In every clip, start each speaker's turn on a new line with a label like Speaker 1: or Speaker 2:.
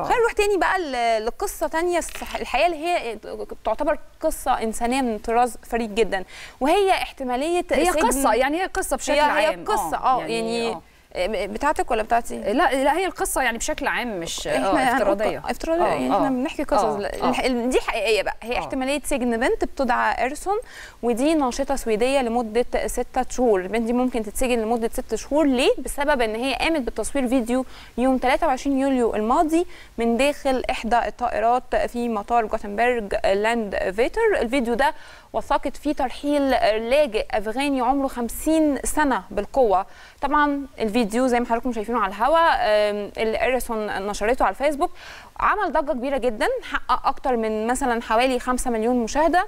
Speaker 1: خلينا نروح تاني بقى لقصه تانيه الحقيقه اللي هي تعتبر قصه انسانيه من طراز فريد جدا، وهي احتماليه
Speaker 2: هي قصه، يعني هي قصه بشكل عام.
Speaker 1: هي قصه يعني بتاعتك ولا بتاعتي؟
Speaker 2: لا هي القصه يعني بشكل عام، مش افتراضيه.
Speaker 1: يعني احنا بنحكي قصص. دي حقيقيه بقى. هي احتماليه سجن بنت بتدعى إيرسون، ودي ناشطه سويديه لمده 6 شهور. البنت دي ممكن تتسجن لمده 6 شهور. ليه؟ بسبب ان هي قامت بتصوير فيديو يوم 23 يوليو الماضي من داخل احدى الطائرات في مطار جوتنبرج لاند فيتر. الفيديو ده وثقت فيه ترحيل لاجئ افغاني عمره 50 سنه بالقوه. طبعا الفيديو زي ما حضراتكم شايفينه على الهواء اللي إيرسون نشرته على الفيسبوك عمل ضجه كبيره جدا، حقق اكتر من مثلا حوالي 5 مليون مشاهده.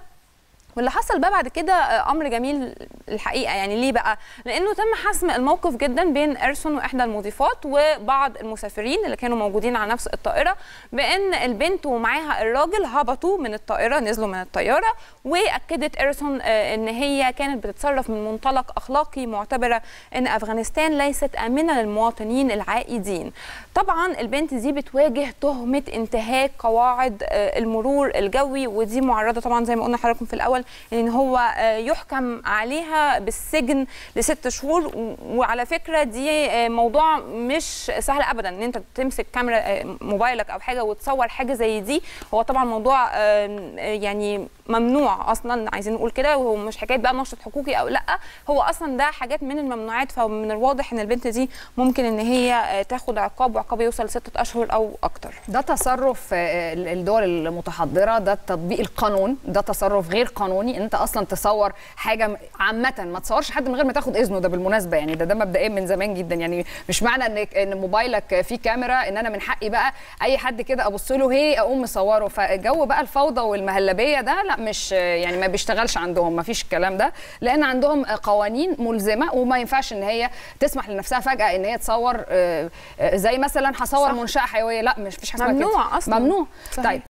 Speaker 1: واللي حصل بقى بعد كده امر جميل الحقيقه. يعني ليه بقى؟ لانه تم حسم الموقف جدا بين إيرسون واحدى المضيفات وبعض المسافرين اللي كانوا موجودين على نفس الطائره، بان البنت ومعاها الراجل هبطوا من الطائره، نزلوا من الطياره. واكدت إيرسون ان هي كانت بتتصرف من منطلق اخلاقي، معتبره ان افغانستان ليست امنه للمواطنين العائدين. طبعا البنت دي بتواجه تهمه انتهاك قواعد المرور الجوي، ودي معرضه طبعا زي ما قلنا حضراتكم في الاول ان هو يحكم عليها بالسجن ل6 شهور. وعلى فكره دي موضوع مش سهل ابدا ان انت تمسك كاميرا موبايلك او حاجه وتصور حاجه زي دي. هو طبعا موضوع يعني ممنوع اصلا، عايزين نقول كده، وهو مش حكايه بقى نشاط حقوقي او لا، هو اصلا ده حاجات من الممنوعات. فمن الواضح ان البنت دي ممكن ان هي تاخد عقاب، وعقاب يوصل ل6 اشهر او اكتر.
Speaker 2: ده تصرف الدول المتحضره، ده تطبيق القانون، ده تصرف غير قانوني. انت اصلا تصور حاجه عامه، ما تصورش حد من غير ما تاخد اذنه. ده بالمناسبه يعني ده مبدئيا من زمان جدا. يعني مش معنى ان موبايلك فيه كاميرا ان انا من حقي بقى اي حد كده ابص له هي اقوم مصوره. فالجو بقى الفوضى والمهلبيه ده لا، مش يعني ما بيشتغلش عندهم، ما فيش الكلام ده، لان عندهم قوانين ملزمه وما ينفعش ان هي تسمح لنفسها فجاه ان هي تصور زي مثلا هصور منشاه حيويه. لا، مش فيش حاجه اسمها كده،
Speaker 1: ممنوع اصلا،
Speaker 2: ممنوع.
Speaker 1: صحيح.
Speaker 2: طيب